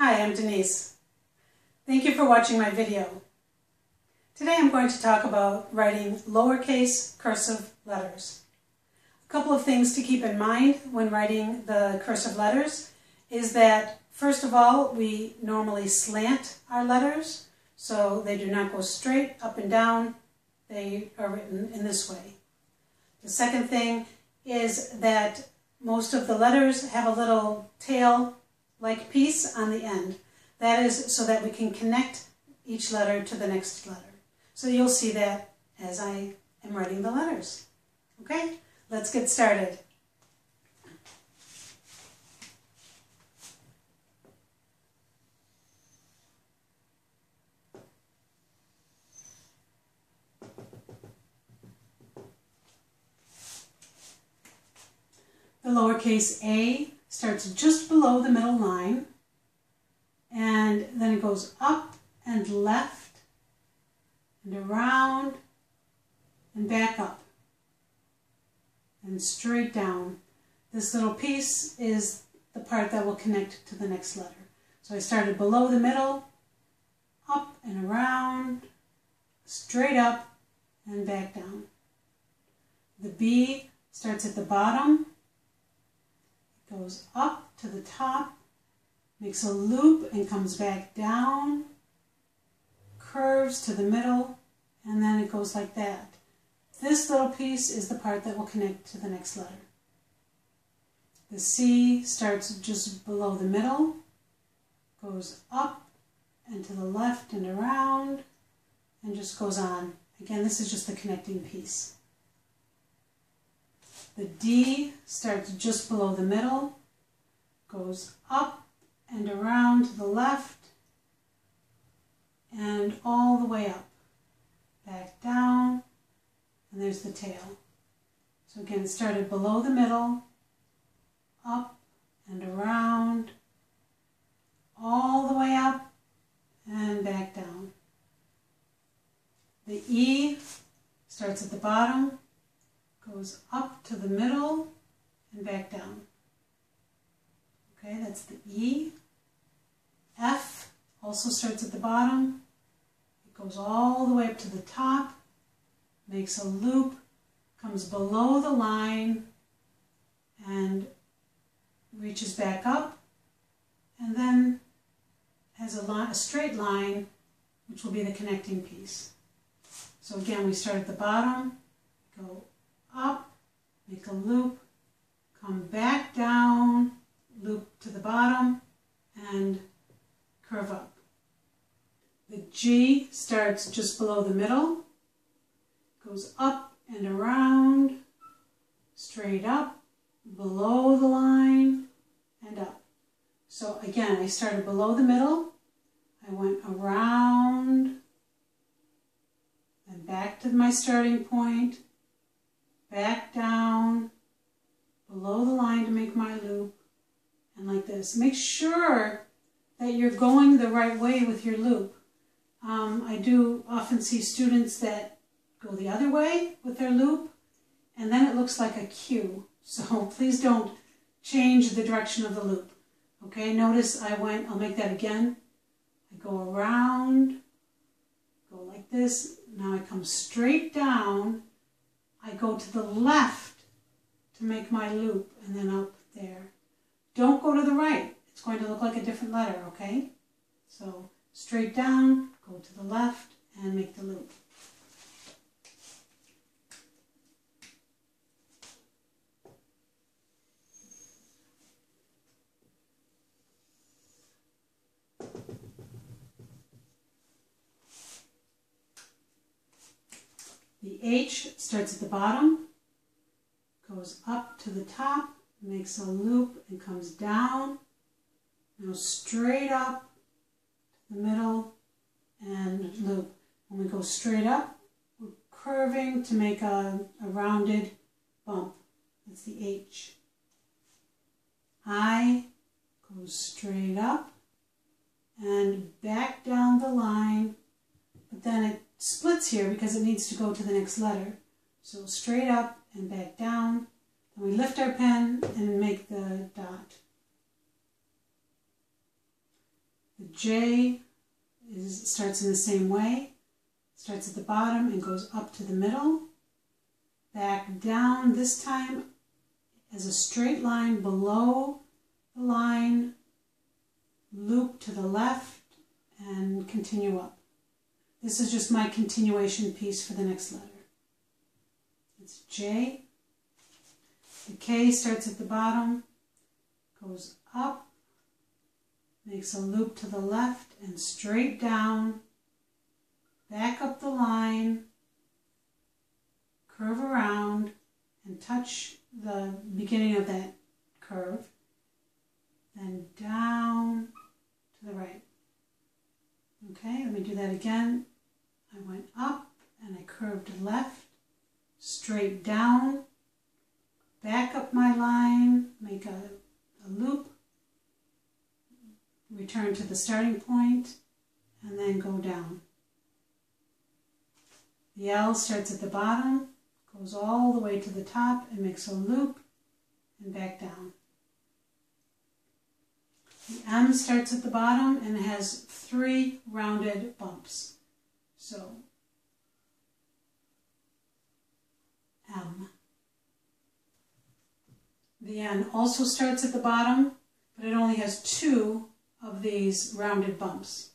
Hi, I'm Denise. Thank you for watching my video. Today I'm going to talk about writing lowercase cursive letters. A couple of things to keep in mind when writing the cursive letters is that, first of all, we normally slant our letters, so they do not go straight up and down. They are written in this way. The second thing is that most of the letters have a little tail-like piece on the end. That is so that we can connect each letter to the next letter. So you'll see that as I am writing the letters. Okay, let's get started. The lowercase a starts just below the middle line, and then it goes up and left and around and back up and straight down. This little piece is the part that will connect to the next letter. So I started below the middle, up and around, straight up and back down. The B starts at the bottom, goes up to the top, makes a loop and comes back down, curves to the middle, and then it goes like that. This little piece is the part that will connect to the next letter. The C starts just below the middle, goes up and to the left and around, and just goes on. Again, this is just the connecting piece. The D starts just below the middle, goes up and around to the left, and all the way up, back down, and there's the tail. So again, it started below the middle, up and around, all the way up, and back down. The E starts at the bottom, goes up to the middle and back down. Okay, that's the E. F also starts at the bottom. It goes all the way up to the top, makes a loop, comes below the line, and reaches back up, and then has a straight line, which will be the connecting piece. So again, we start at the bottom, go up, make a loop, come back down, loop to the bottom, and curve up. The G starts just below the middle, goes up and around, straight up, below the line, and up. So again, I started below the middle, I went around, and back to my starting point, back down, below the line to make my loop, and like this. Make sure that you're going the right way with your loop. I do often see students that go the other way with their loop, and then it looks like a Q. So please don't change the direction of the loop. Okay, notice I'll make that again. I go around, go like this. Now I come straight down. I go to the left to make my loop, and then up there. Don't go to the right. It's going to look like a different letter, okay? So straight down, go to the left, and make the loop. The H starts at the bottom, goes up to the top, makes a loop and comes down. Now straight up to the middle and loop. When we go straight up, we're curving to make a rounded bump. That's the H. I goes straight up and back down the line, but then it splits here because it needs to go to the next letter. So straight up and back down. Then we lift our pen and make the dot. J starts in the same way. Starts at the bottom and goes up to the middle. Back down, this time as a straight line below the line, loop to the left, and continue up. This is just my continuation piece for the next letter. It's J. The K starts at the bottom, goes up, makes a loop to the left and straight down, back up the line, curve around, and touch the beginning of that curve, then down to the right. Okay, let me do that again. I went up and I curved left, straight down, back up my line, make a loop, return to the starting point, and then go down. The L starts at the bottom, goes all the way to the top and makes a loop and back down. The M starts at the bottom and has 3 rounded bumps. So, M. The N also starts at the bottom, but it only has 2 of these rounded bumps.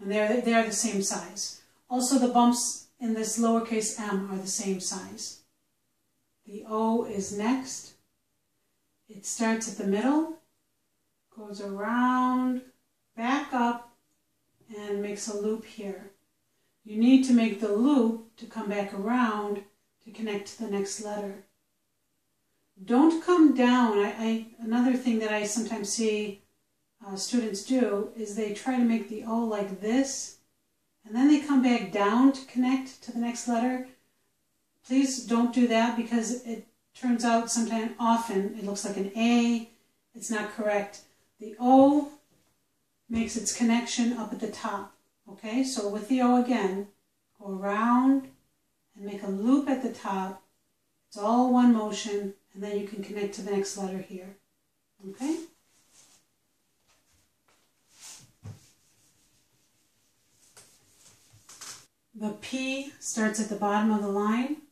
And they are the same size. Also, the bumps in this lowercase m are the same size. The O is next. It starts at the middle, goes around, back up, and makes a loop here. You need to make the loop to come back around to connect to the next letter. Don't come down. Another thing that I sometimes see students do is they try to make the O like this, and then they come back down to connect to the next letter. Please don't do that, because it turns out often it looks like an A. It's not correct. The O makes its connection up at the top. Okay, so with the O again, go around and make a loop at the top. It's all one motion, and then you can connect to the next letter here. Okay? The P starts at the bottom of the line.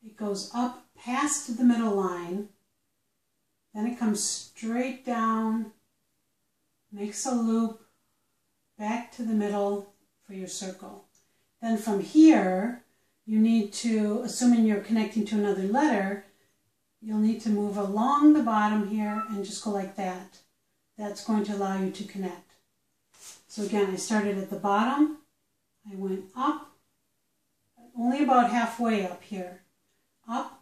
It goes up past the middle line. Then it comes straight down, makes a loop, back to the middle for your circle. Then from here, you need to, assuming you're connecting to another letter, you'll need to move along the bottom here and just go like that. That's going to allow you to connect. So again, I started at the bottom. I went up, only about halfway up here. Up,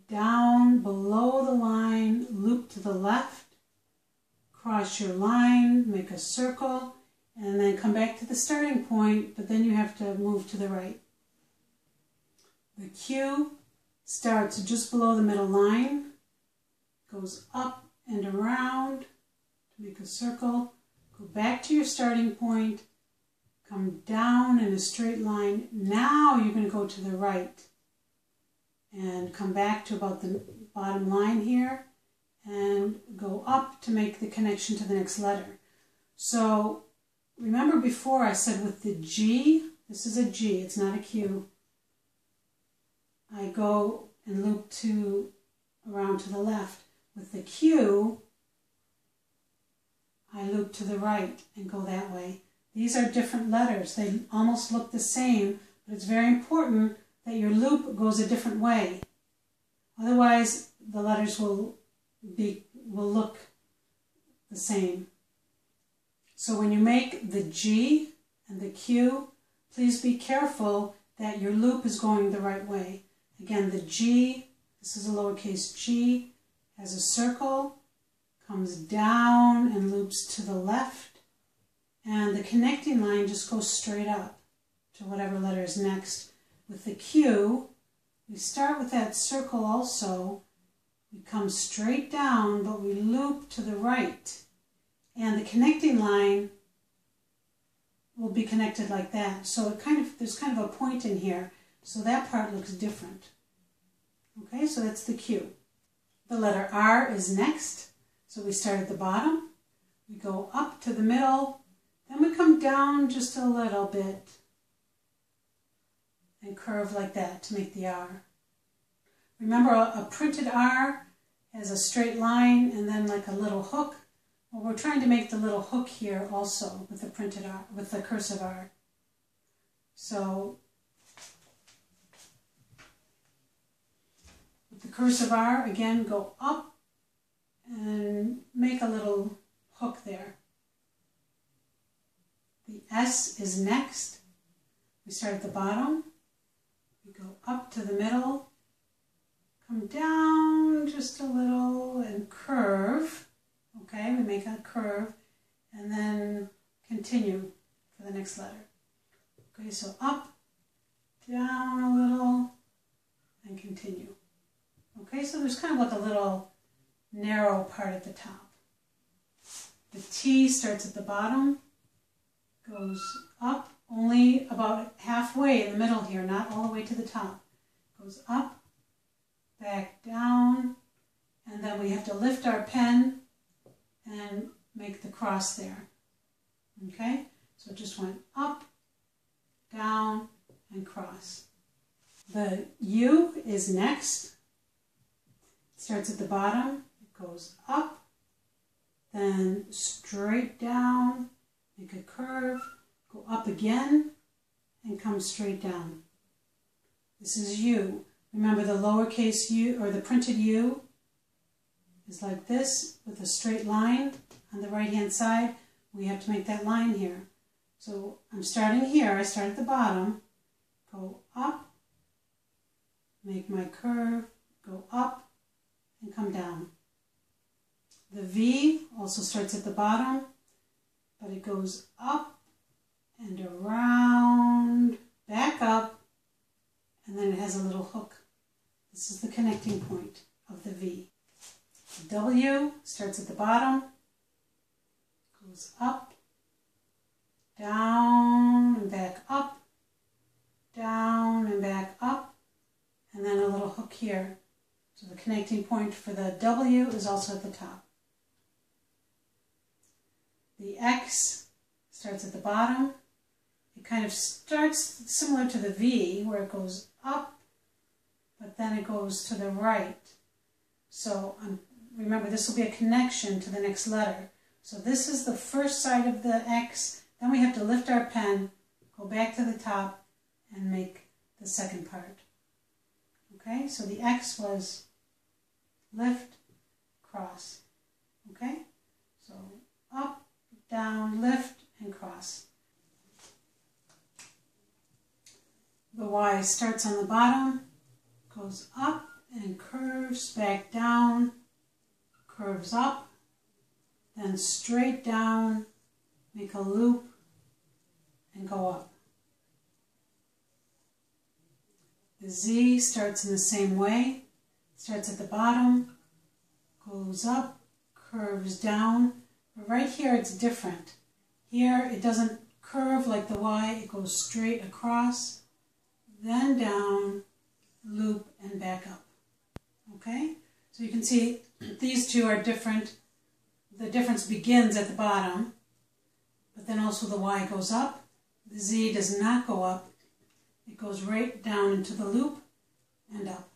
down, below the line, loop to the left, cross your line, make a circle, and then come back to the starting point, but then you have to move to the right. The Q starts just below the middle line, goes up and around to make a circle, go back to your starting point, come down in a straight line. Now you're going to go to the right and come back to about the bottom line here and go up to make the connection to the next letter. So remember before I said with the G, this is a G, it's not a Q. I go and loop around to the left. With the Q, I loop to the right and go that way. These are different letters. They almost look the same, but it's very important that your loop goes a different way. Otherwise, the letters will look the same. So when you make the G and the Q, please be careful that your loop is going the right way. Again, the G, this is a lowercase g, has a circle, comes down and loops to the left, and the connecting line just goes straight up to whatever letter is next. With the Q, we start with that circle also. We come straight down, but we loop to the right. And the connecting line will be connected like that. So there's kind of a point in here. So that part looks different. Okay, so that's the Q. The letter R is next. So we start at the bottom, We go up to the middle, then we come down just a little bit and curve like that to make the R. Remember, a printed R has a straight line and then like a little hook. Well, we're trying to make the little hook here also with the printed R, with the cursive R. So with the cursive R, again, go up and make a little hook there. The S is next. We start at the bottom. We go up to the middle, come down just a little and curve. Okay, we make a curve and then continue for the next letter. Okay, so up, down a little, and continue. Okay, so there's kind of like a little narrow part at the top. The T starts at the bottom, goes up only about halfway in the middle here, not all the way to the top. Goes up, back down, and then we have to lift our pen and make the cross there. Okay, so it just went up, down, and cross. The U is next. It starts at the bottom, it goes up, then straight down, make a curve, go up again, and come straight down. This is U. Remember the lowercase u, or the printed U, is like this with a straight line on the right hand side. We have to make that line here. So I'm starting here, I start at the bottom, go up, make my curve, go up, and come down. The V also starts at the bottom, but it goes up and around, back up, and then it has a little hook. This is the connecting point of the V. The W starts at the bottom, goes up, down and back up, down and back up, and then a little hook here. So the connecting point for the W is also at the top. The X starts at the bottom. It kind of starts similar to the V, where it goes up, but then it goes to the right. So remember, this will be a connection to the next letter. So this is the first side of the X. Then we have to lift our pen, go back to the top, and make the second part. Okay, so the X was lift, cross. Okay, so up, down, lift, and cross. The Y starts on the bottom, goes up and curves back down, curves up, then straight down, make a loop, and go up. The Z starts in the same way, starts at the bottom, goes up, curves down, but right here it's different. Here it doesn't curve like the Y, it goes straight across, then down, loop, and back up. Okay? So you can see these two are different. The difference begins at the bottom, but then also the Y goes up. The Z does not go up. It goes right down into the loop and up.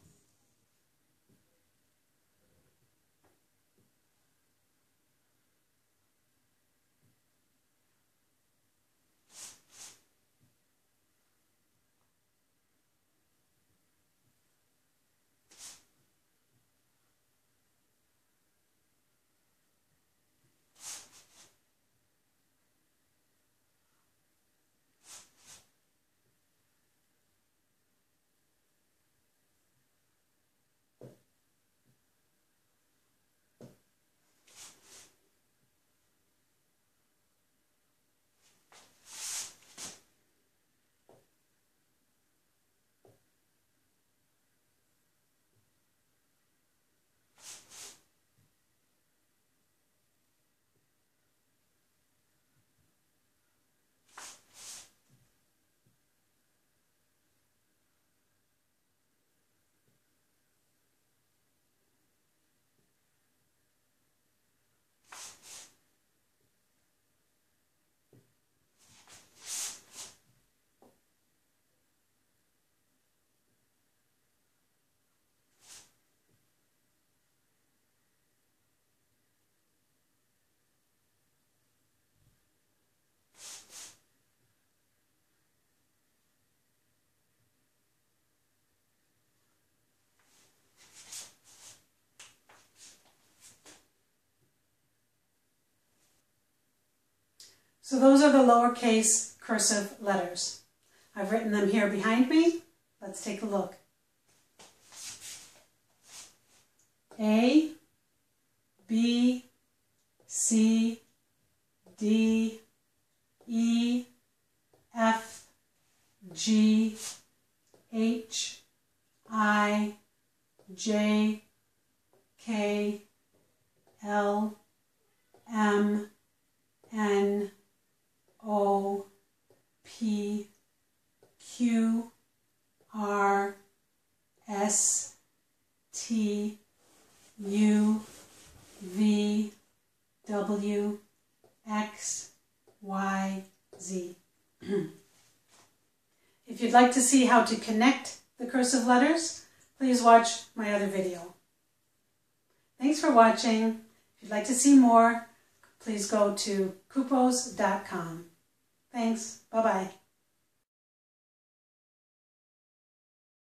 So those are the lowercase cursive letters. I've written them here behind me. Let's take a look. A, B, C, D, E, F, G, H, I, J, K, L, M, N, O, P, Q, R, S, T, U, V, W, X, Y, Z. If you'd like to see how to connect the cursive letters, please watch my other video. Thanks for watching. If you'd like to see more, please go to kupos.com. Thanks. Bye-bye.